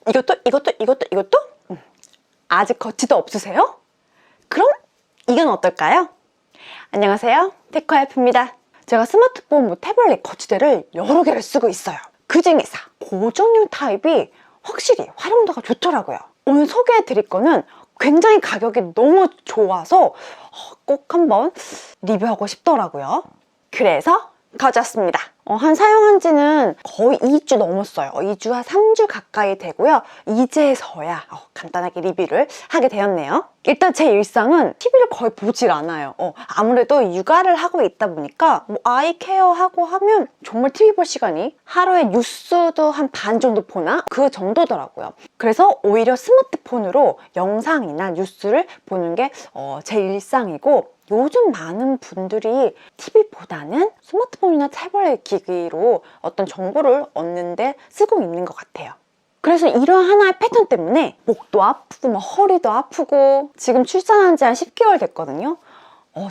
이것도? 아직 거치대 없으세요? 그럼 이건 어떨까요? 안녕하세요, 테크와이프입니다. 제가 스마트폰, 태블릿, 거치대를 여러 개를 쓰고 있어요. 그 중에서 고정용 타입이 확실히 활용도가 좋더라고요. 오늘 소개해 드릴 거는 굉장히 가격이 너무 좋아서 꼭 한번 리뷰하고 싶더라고요. 그래서 가져왔습니다. 사용한 지는 거의 2주 넘었어요. 2주, 한 3주 가까이 되고요. 이제서야 간단하게 리뷰를 하게 되었네요. 일단 제 일상은 TV를 거의 보질 않아요. 아무래도 육아를 하고 있다 보니까 아이 케어하고 하면 정말 TV 볼 시간이 하루에 뉴스도 한 반 정도 보나? 그 정도더라고요. 그래서 오히려 스마트폰으로 영상이나 뉴스를 보는 게 제 일상이고, 요즘 많은 분들이 TV보다는 스마트폰이나 태블릿 기기로 어떤 정보를 얻는데 쓰고 있는 것 같아요. 그래서 이런 하나의 패턴 때문에 목도 아프고 허리도 아프고, 지금 출산한 지 한 10개월 됐거든요.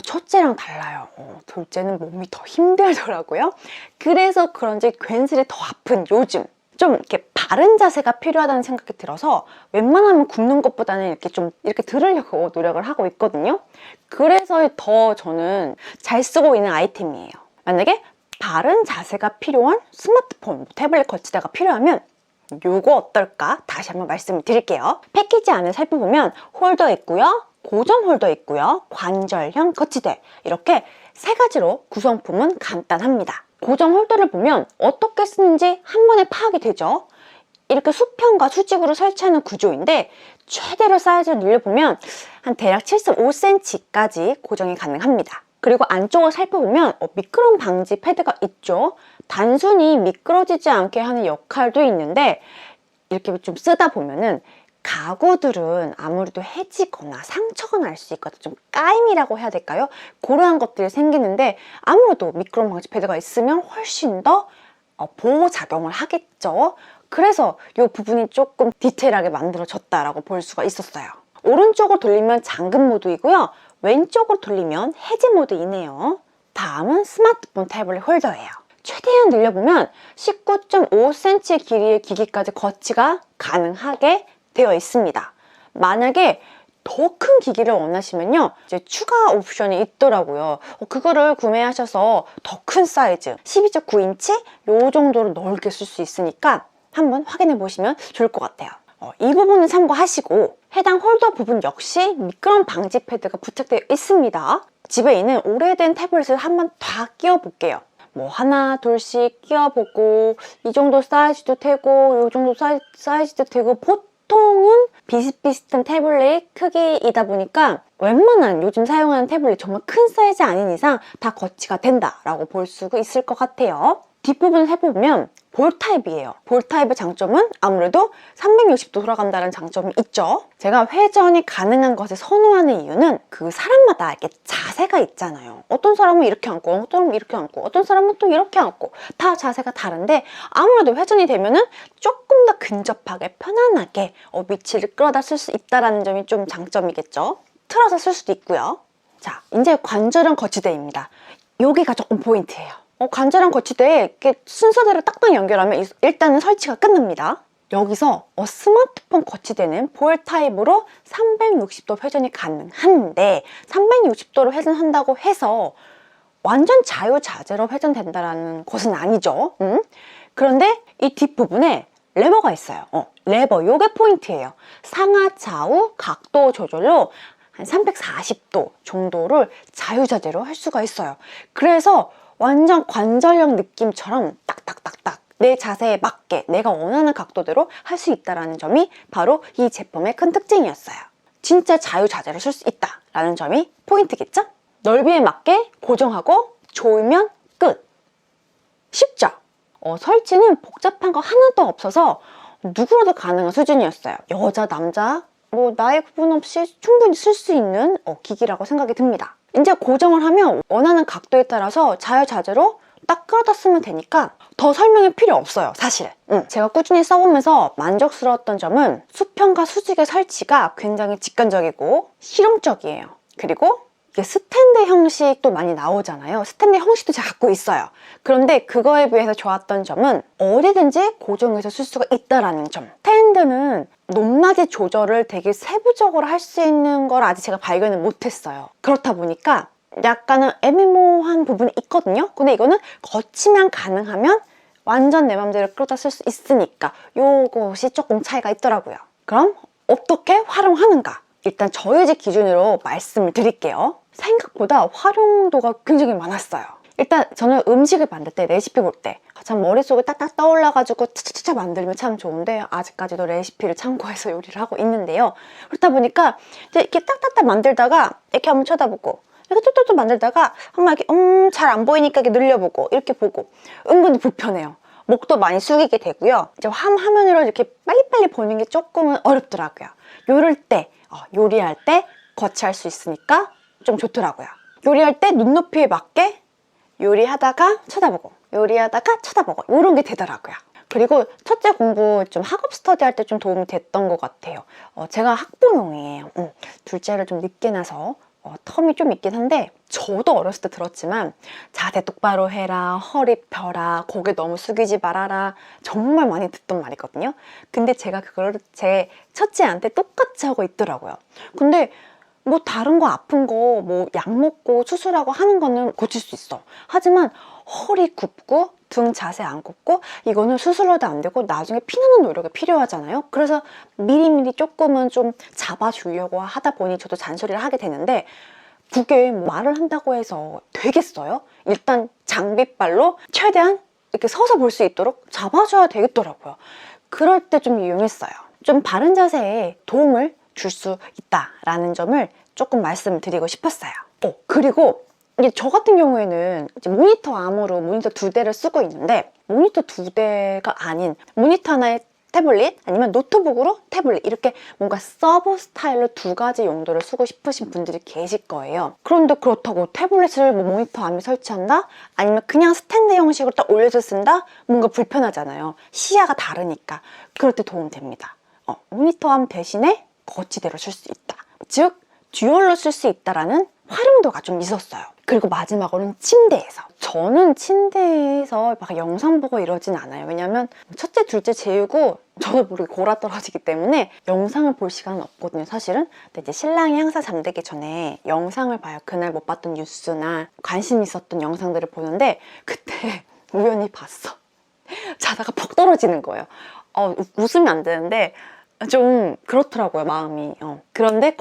첫째랑 달라요. 둘째는 몸이 더 힘들더라고요. 그래서 그런지 괜스레 더 아픈 요즘, 좀 이렇게 바른 자세가 필요하다는 생각이 들어서 웬만하면 굽는 것보다는 이렇게 들으려고 노력을 하고 있거든요. 그래서 더 저는 잘 쓰고 있는 아이템이에요. 만약에 바른 자세가 필요한 스마트폰, 태블릿 거치대가 필요하면 요거 어떨까? 다시 한번 말씀을 드릴게요. 패키지 안을 살펴보면 홀더 있고요, 고정 홀더 있고요, 관절형 거치대, 이렇게 세 가지로 구성품은 간단합니다. 고정 홀더를 보면 어떻게 쓰는지 한 번에 파악이 되죠. 이렇게 수평과 수직으로 설치하는 구조인데, 최대로 사이즈를 늘려보면 한 대략 75cm까지 고정이 가능합니다. 그리고 안쪽을 살펴보면 미끄럼 방지 패드가 있죠. 단순히 미끄러지지 않게 하는 역할도 있는데, 이렇게 좀 쓰다 보면은 가구들은 아무래도 해지거나 상처가 날 수 있거든요. 좀 까임이라고 해야 될까요? 그러한 것들이 생기는데, 아무래도 미끄럼 방지 패드가 있으면 훨씬 더 보호 작용을 하겠죠. 그래서 이 부분이 조금 디테일하게 만들어졌다라고 볼 수가 있었어요. 오른쪽으로 돌리면 잠금 모드이고요, 왼쪽으로 돌리면 해지 모드이네요. 다음은 스마트폰 태블릿 홀더예요. 최대한 늘려보면 19.5cm 길이의 기기까지 거치가 가능하게 되어 있습니다. 만약에 더 큰 기기를 원하시면요, 이제 추가 옵션이 있더라고요. 그거를 구매하셔서 더 큰 사이즈 12.9인치 요 정도로 넓게 쓸 수 있으니까 한번 확인해 보시면 좋을 것 같아요. 이 부분은 참고하시고, 해당 홀더 부분 역시 미끄럼 방지 패드가 부착되어 있습니다. 집에 있는 오래된 태블릿을 한번 다 끼워 볼게요. 하나 둘씩 끼워보고, 이 정도 사이즈도 되고 이 정도 사이즈도 되고, 보통은 비슷비슷한 태블릿 크기이다 보니까 웬만한 요즘 사용하는 태블릿 정말 큰 사이즈 아닌 이상 다 거치가 된다라고 볼 수 있을 것 같아요. 뒷부분을 살펴보면 볼 타입이에요. 볼 타입의 장점은 아무래도 360도 돌아간다는 장점이 있죠. 제가 회전이 가능한 것을 선호하는 이유는 그 사람마다 이렇게 자세가 있잖아요. 어떤 사람은 이렇게 앉고, 어떤 사람은 이렇게 앉고, 어떤 사람은 또 이렇게 앉고, 다 자세가 다른데 아무래도 회전이 되면은 조금 더 근접하게 편안하게 위치를 끌어다 쓸 수 있다는 점이 좀 장점이겠죠. 틀어서 쓸 수도 있고요. 자, 이제 관절형 거치대입니다. 여기가 조금 포인트예요. 관절형 거치대에 이렇게 순서대로 딱딱 연결하면 일단은 설치가 끝납니다. 여기서 스마트폰 거치대는 볼 타입으로 360도 회전이 가능한데, 360도로 회전한다고 해서 완전 자유자재로 회전된다는 것은 아니죠. 그런데 이 뒷부분에 레버가 있어요. 레버, 요게 포인트예요. 상하 좌우 각도 조절로 한 340도 정도를 자유자재로 할 수가 있어요. 그래서 완전 관절형 느낌처럼 딱딱딱딱 내 자세에 맞게 내가 원하는 각도대로 할 수 있다는 점이 바로 이 제품의 큰 특징이었어요. 진짜 자유자재로 쓸 수 있다라는 점이 포인트겠죠? 넓이에 맞게 고정하고 조이면 끝! 쉽죠? 설치는 복잡한 거 하나도 없어서 누구라도 가능한 수준이었어요. 여자, 남자, 나이 구분 없이 충분히 쓸 수 있는 기기라고 생각이 듭니다. 이제 고정을 하면 원하는 각도에 따라서 자유자재로 딱 끌어다 쓰면 되니까 더 설명이 필요 없어요, 사실. 제가 꾸준히 써보면서 만족스러웠던 점은 수평과 수직의 설치가 굉장히 직관적이고 실용적이에요. 그리고 스탠드 형식도 많이 나오잖아요. 스탠드 형식도 제가 갖고 있어요. 그런데 그거에 비해서 좋았던 점은 어디든지 고정해서 쓸 수가 있다는 점. 스탠드는 높낮이 조절을 되게 세부적으로 할 수 있는 걸 아직 제가 발견을 못했어요. 그렇다 보니까 약간은 애매모호한 부분이 있거든요. 근데 이거는 거치면 가능하면 완전 내 맘대로 끌어다 쓸 수 있으니까 요것이 조금 차이가 있더라고요. 그럼 어떻게 활용하는가? 일단 저희 집 기준으로 말씀을 드릴게요. 생각보다 활용도가 굉장히 많았어요. 일단 저는 음식을 만들 때, 레시피 볼 때 참 머릿속에 딱딱 떠올라가지고 차차차 만들면 참 좋은데 아직까지도 레시피를 참고해서 요리를 하고 있는데요. 그렇다 보니까 이제 이렇게 딱딱딱 만들다가 이렇게 한번 쳐다보고 이렇게 뚝뚝뚝 만들다가 한번 이렇게 잘 안 보이니까 이렇게 늘려보고 이렇게 보고 은근히 불편해요. 목도 많이 숙이게 되고요. 이제 화면으로 이렇게 빨리빨리 보는 게 조금은 어렵더라고요. 요리할 때 거치할 수 있으니까 좀 좋더라고요. 요리할 때 눈높이에 맞게 요리하다가 쳐다보고 요리하다가 쳐다보고 이런 게 되더라고요. 그리고 첫째 공부 좀 학업 스터디 할 때 좀 도움이 됐던 것 같아요. 제가 학부용이에요. 둘째를 좀 늦게 나서 텀이 좀 있긴 한데 저도 어렸을 때 들었지만 자세 똑바로 해라, 허리 펴라, 고개 너무 숙이지 말아라 정말 많이 듣던 말이거든요. 근데 제가 그걸 제 첫째한테 똑같이 하고 있더라고요. 근데 뭐 다른 거 아픈 거 뭐 약 먹고 수술하고 하는 거는 고칠 수 있어. 하지만 허리 굽고 등 자세 안 굽고 이거는 수술로도 안 되고 나중에 피나는 노력이 필요하잖아요. 그래서 미리미리 조금은 좀 잡아주려고 하다 보니 저도 잔소리를 하게 되는데 그게 뭐 말을 한다고 해서 되겠어요? 일단 장비빨로 최대한 이렇게 서서 볼 수 있도록 잡아줘야 되겠더라고요. 그럴 때 좀 이용했어요. 좀 바른 자세에 도움을 줄 수 있다라는 점을 조금 말씀드리고 싶었어요. 그리고 이게 저 같은 경우에는 이제 모니터 암으로 모니터 2대를 쓰고 있는데 모니터 2대가 아닌 모니터 하나에 태블릿 아니면 노트북으로 태블릿 이렇게 뭔가 서브 스타일로 2가지 용도를 쓰고 싶으신 분들이 계실 거예요. 그런데 그렇다고 태블릿을 뭐 모니터 암에 설치한다? 아니면 그냥 스탠드 형식으로 딱 올려서 쓴다? 뭔가 불편하잖아요. 시야가 다르니까. 그럴 때 도움됩니다. 모니터 암 대신에 거치대로 쓸 수 있다. 즉 듀얼로 쓸 수 있다라는 활용도가 좀 있었어요. 그리고 마지막으로는 침대에서. 저는 침대에서 막 영상 보고 이러진 않아요. 왜냐면 첫째, 둘째 재우고 저도 모르게 골아 떨어지기 때문에 영상을 볼 시간은 없거든요, 사실은. 근데 이제 신랑이 항상 잠들기 전에 영상을 봐요. 그날 못 봤던 뉴스나 관심 있었던 영상들을 보는데 그때 우연히 봤어. 자다가 퍽 떨어지는 거예요. 웃으면 안 되는데 좀 그렇더라고요, 마음이. 그런데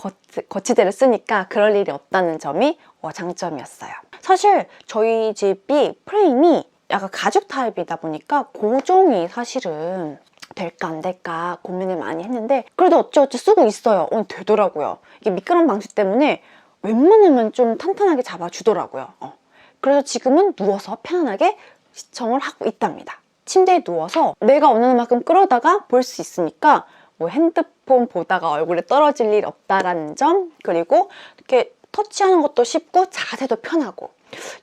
거치대를 쓰니까 그럴 일이 없다는 점이 장점이었어요. 사실 저희 집이 프레임이 약간 가죽 타입이다 보니까 고정이 사실은 될까 안 될까 고민을 많이 했는데 그래도 어찌어찌 쓰고 있어요. 되더라고요. 이게 미끄럼 방지 때문에 웬만하면 좀 탄탄하게 잡아주더라고요. 그래서 지금은 누워서 편안하게 시청을 하고 있답니다. 침대에 누워서 내가 원하는 만큼 끌어다가 볼 수 있으니까 뭐 핸드폰 보다가 얼굴에 떨어질 일 없다라는 점, 그리고 이렇게 터치하는 것도 쉽고 자세도 편하고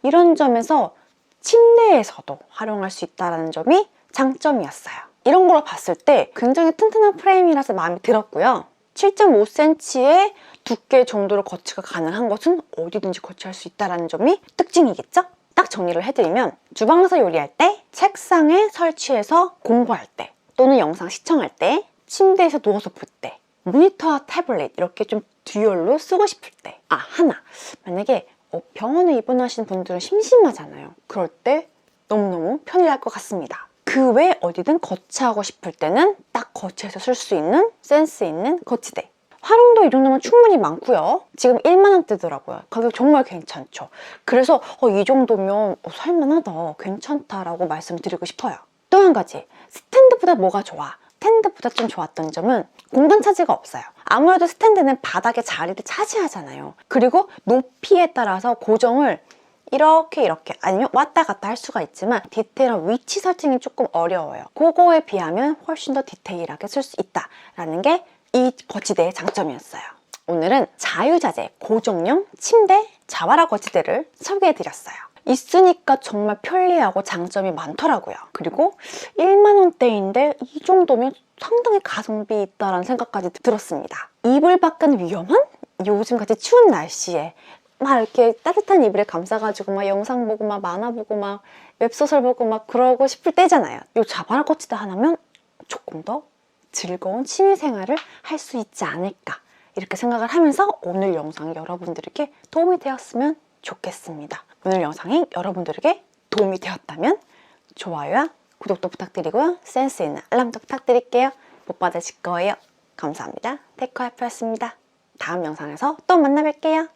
이런 점에서 침대에서도 활용할 수 있다는 점이 장점이었어요. 이런 걸 봤을 때 굉장히 튼튼한 프레임이라서 마음에 들었고요. 7.5cm의 두께 정도로 거치가 가능한 것은 어디든지 거치할 수 있다는 점이 특징이겠죠? 딱 정리를 해드리면 주방에서 요리할 때, 책상에 설치해서 공부할 때, 또는 영상 시청할 때, 침대에서 누워서 볼 때, 모니터와 태블릿 이렇게 좀 듀얼로 쓰고 싶을 때 하나, 만약에 병원에 입원하신 분들은 심심하잖아요. 그럴 때 너무너무 편리할 것 같습니다. 그 외 어디든 거치하고 싶을 때는 딱 거치해서 쓸 수 있는 센스 있는 거치대. 활용도 이 정도면 충분히 많고요. 지금 1만 원대더라고요. 가격 정말 괜찮죠. 그래서 이 정도면 살만하다, 괜찮다라고 말씀드리고 싶어요. 또 한 가지, 스탠드보다 뭐가 좋아? 스탠드보다 좀 좋았던 점은 공간 차지가 없어요. 아무래도 스탠드는 바닥에 자리를 차지하잖아요. 그리고 높이에 따라서 고정을 이렇게 아니면 왔다 갔다 할 수가 있지만 디테일한 위치 설정이 조금 어려워요. 그거에 비하면 훨씬 더 디테일하게 쓸 수 있다라는 게 이 거치대의 장점이었어요. 오늘은 자유자재 고정형 침대 자바라 거치대를 소개해드렸어요. 있으니까 정말 편리하고 장점이 많더라고요. 그리고 1만 원대인데 이 정도면 상당히 가성비 있다라는 생각까지 들었습니다. 이불 밖은 위험한? 요즘같이 추운 날씨에 막 이렇게 따뜻한 이불에 감싸가지고 막 영상 보고 막 만화 보고 막 웹소설 보고 막 그러고 싶을 때잖아요. 요 자바라 거치대 하나면 조금 더 즐거운 취미생활을 할 수 있지 않을까 이렇게 생각을 하면서 오늘 영상이 여러분들에게 도움이 되었으면 좋겠습니다. 오늘 영상이 여러분들에게 도움이 되었다면 좋아요와 구독도 부탁드리고요. 센스 있는 알람도 부탁드릴게요. 못 받으실 거예요. 감사합니다. 테크와이프였습니다. 다음 영상에서 또 만나 뵐게요.